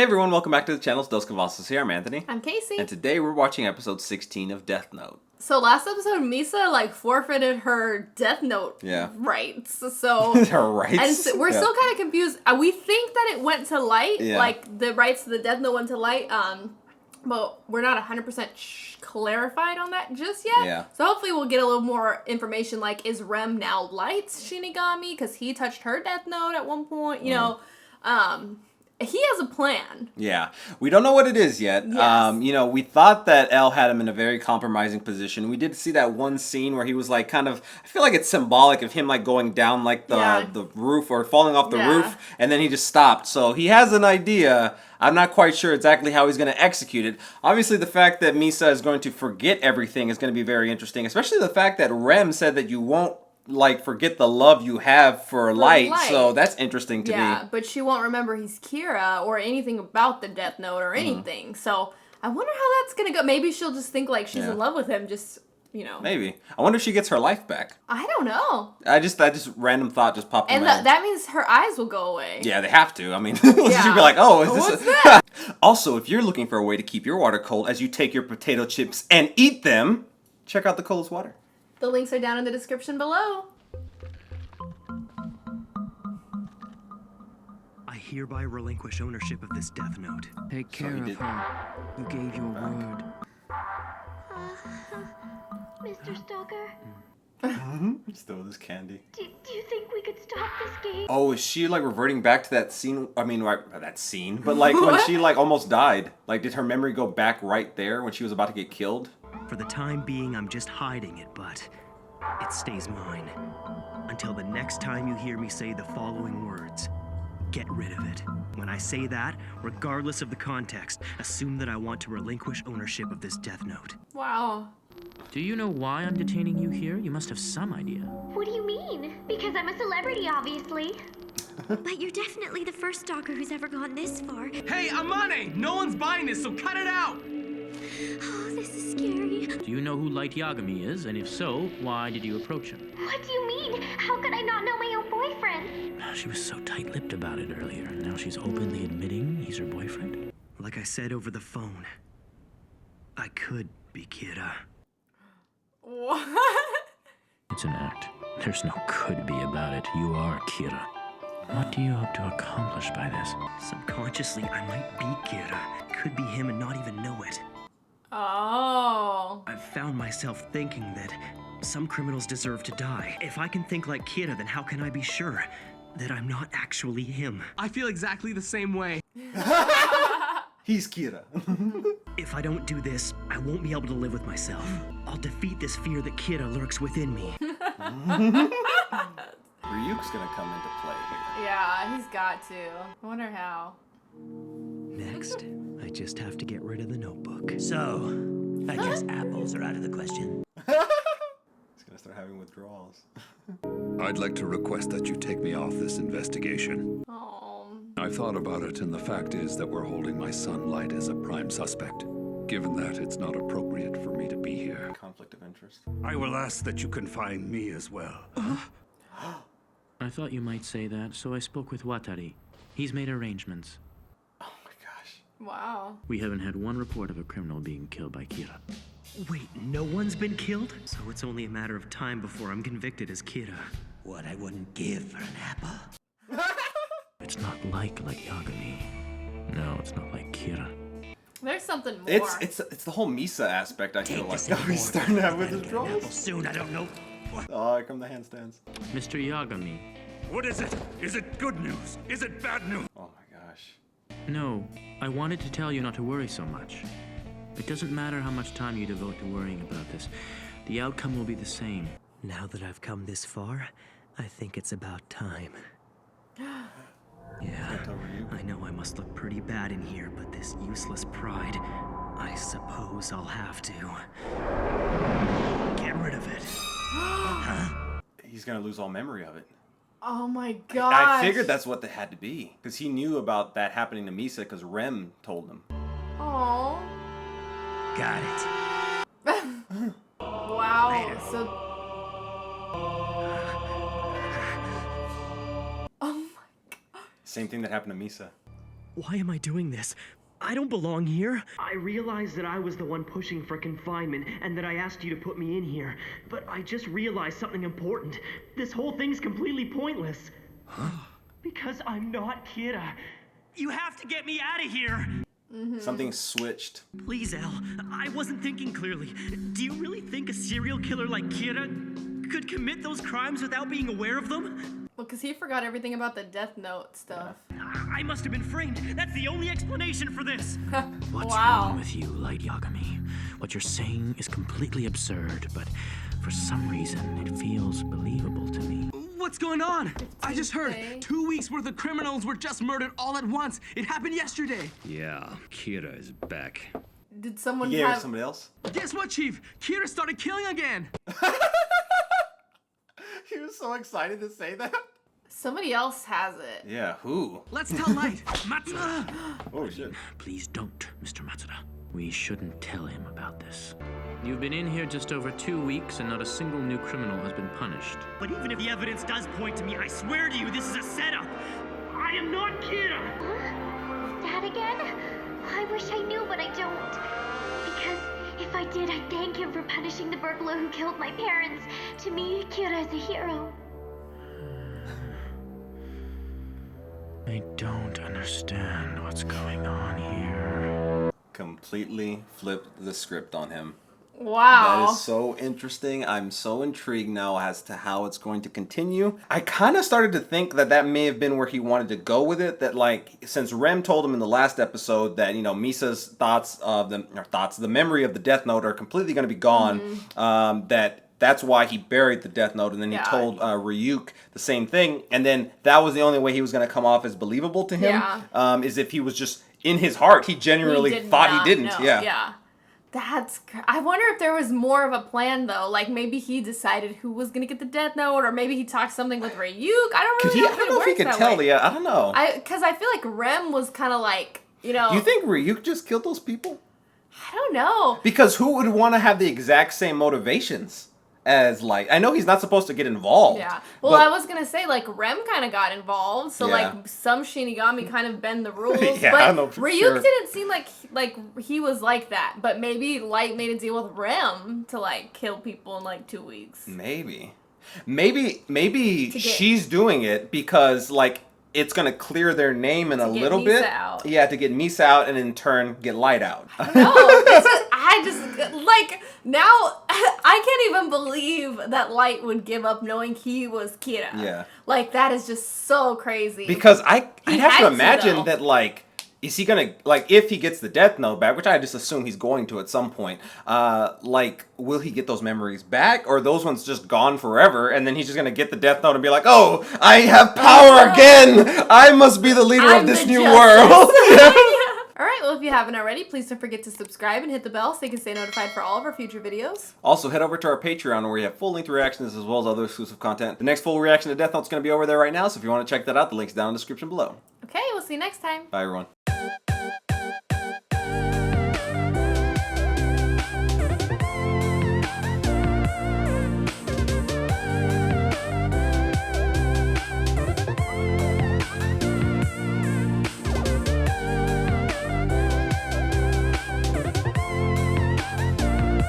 Hey everyone, welcome back to the channel. It's Dos Cavazos here. I'm Anthony. I'm Casey. And today we're watching episode 16 of Death Note. So last episode, Misa forfeited her Death Note rights. So her rights? And so we're still kind of confused. We think that it went to Light, like the rights to the Death Note went to Light. But we're not 100% clarified on that just yet. Yeah. So hopefully we'll get a little more information. Like, is Rem now Light's Shinigami because he touched her Death Note at one point? You know. He has a plan. Yeah. We don't know what it is yet. Yes. We thought that Elle had him in a very compromising position. We did see that one scene where he was like kind of, I feel like it's symbolic of him like going down like the roof or falling off the roof, and then he just stopped. So he has an idea. I'm not quite sure exactly how he's going to execute it. Obviously, the fact that Misa is going to forget everything is going to be very interesting, especially the fact that Rem said that you won't forget the love you have for Light, so that's interesting to me. Yeah, but she won't remember he's Kira or anything about the Death Note or anything. So I wonder how that's gonna go. Maybe she'll just think like she's in love with him, just Maybe. I wonder if she gets her life back. I don't know. I just random thought just popped in my head. That means her eyes will go away. Yeah, they have to. I mean, she'd be like, oh, is this that? Also, if you're looking for a way to keep your water cold as you take your potato chips and eat them, check out the coldest water. The links are down in the description below. I hereby relinquish ownership of this Death Note. Take care of her. You gave your word. Mr. Stalker? Still this candy. Do you think we could stop this game? Oh, is she reverting back to that scene? I mean, that scene, but when she almost died. Did her memory go back right there when she was about to get killed? For the time being, I'm just hiding it, but it stays mine. Until the next time you hear me say the following words, get rid of it. When I say that, regardless of the context, assume that I want to relinquish ownership of this Death Note. Wow. Do you know why I'm detaining you here? You must have some idea. What do you mean? Because I'm a celebrity, obviously. But you're definitely the first stalker who's ever gone this far. Hey, Amane! No one's buying this, so cut it out! Oh, this is scary. Do you know who Light Yagami is? And if so, why did you approach him? What do you mean? How could I not know my own boyfriend? She was so tight-lipped about it earlier. Now she's openly admitting he's her boyfriend. Like I said over the phone, I could be Kira. What? It's an act. There's no could be about it. You are Kira. What do you hope to accomplish by this? Subconsciously, I might be Kira. Could be him and not even know it. Oh. I've found myself thinking that some criminals deserve to die. If I can think like Kira, then how can I be sure that I'm not actually him? I feel exactly the same way. He's Kira. If I don't do this, I won't be able to live with myself. I'll defeat this fear that Kira lurks within me. Ryuk's gonna come into play here. Yeah, he's got to. I wonder how. Next, I just have to get rid of the notebook. So, I guess apples are out of the question. He's gonna start having withdrawals. I'd like to request that you take me off this investigation. Oh. I thought about it, and the fact is that we're holding my son Light as a prime suspect. Given that, it's not appropriate for me to be here. Conflict of interest. I will ask that you confine me as well. I thought you might say that, so I spoke with Watari. He's made arrangements. Oh my gosh. Wow. We haven't had one report of a criminal being killed by Kira. Wait, no one's been killed? So it's only a matter of time before I'm convicted as Kira. What I wouldn't give for an apple. It's not like Yagami. No, it's not like Kira. There's something more. It's the whole Misa aspect, I feel like. He's starting to have withdrawals. Soon, I don't know. Oh, here come the handstands. Mr. Yagami. What is it? Is it good news? Is it bad news? Oh my gosh. No, I wanted to tell you not to worry so much. It doesn't matter how much time you devote to worrying about this. The outcome will be the same. Now that I've come this far, I think it's about time. Yeah, I know I must look pretty bad in here, but this useless pride, I suppose I'll have to get rid of it. He's gonna lose all memory of it. Oh my god. I figured that's what they had to be, because he knew about that happening to Misa, because Rem told him. Oh. Got it. Wow. Later. So. Oh my god. Same thing that happened to Misa. Why am I doing this? I don't belong here. I realized that I was the one pushing for confinement and that I asked you to put me in here. But I just realized something important. This whole thing's completely pointless. Huh? Because I'm not Kira. You have to get me out of here! Something switched. Please, El, I wasn't thinking clearly. Do you really think a serial killer like Kira could commit those crimes without being aware of them? Well, because he forgot everything about the Death Note stuff. I must have been framed. That's the only explanation for this. What's Wow. wrong with you, Light Yagami? What you're saying is completely absurd, but for some reason it feels believable to me. What's going on? I just heard 2 weeks worth of criminals were just murdered all at once. It happened yesterday. Yeah, Kira is back. Did someone He gave it to have... somebody else? Guess what, Chief? Kira started killing again. He was so excited to say that. Somebody else has it. Yeah, who? Let's tell Light. Matsuda! Oh shit. Please don't, Mr. Matsuda. We shouldn't tell him about this. You've been in here just over 2 weeks and not a single new criminal has been punished. But even if the evidence does point to me, I swear to you, this is a setup. I am not Kira. Dad again? I wish I knew, but I don't. Because if I did, I'd thank him for punishing the burglar who killed my parents. To me, Kira is a hero. I don't understand what's going on here. Completely flipped the script on him. Wow. That is so interesting. I'm so intrigued now as to how it's going to continue. I kind of started to think that that may have been where he wanted to go with it. That like, since Rem told him in the last episode that, you know, Misa's the memory of the Death Note are completely going to be gone. That's why he buried the Death Note, and then he told Ryuk the same thing. And then that was the only way he was going to come off as believable to him. Is if he was just in his heart, he genuinely thought he didn't. Know. Yeah. I wonder if there was more of a plan though. Like maybe he decided who was gonna get the Death Note, or maybe he taled something with Ryuk. I don't really know. I don't know if he could tell. Yeah, I don't know. Because I feel like Rem was kind of like, you know. Do you think Ryuk just killed those people? I don't know. Because who would want to have the exact same motivations as Light? I know he's not supposed to get involved. Yeah. Well, I was gonna say like Rem kind of got involved, so like some Shinigami kind of bend the rules. Yeah, but I know for Ryuk sure. didn't seem like he was like that. But maybe Light made a deal with Rem to like kill people in like 2 weeks. Maybe she's doing it because like it's gonna clear their name in a little bit. Out. Yeah, to get Misa out and in turn get Light out. No, I just like now I can't even believe that Light would give up knowing he was Kira. Yeah. Like that is just so crazy. Because I'd have to imagine that like, is he gonna, like, if he gets the Death Note back, which I just assume he's going to at some point, like, will he get those memories back, or are those ones just gone forever, and then he's just gonna get the Death Note and be like, oh, I have power again! I must be the leader of this new world! Alright, well if you haven't already, please don't forget to subscribe and hit the bell so you can stay notified for all of our future videos. Also, head over to our Patreon where we have full-length reactions as well as other exclusive content. The next full reaction to Death Note is going to be over there right now, so if you want to check that out, the link's down in the description below. Okay, we'll see you next time. Bye, everyone.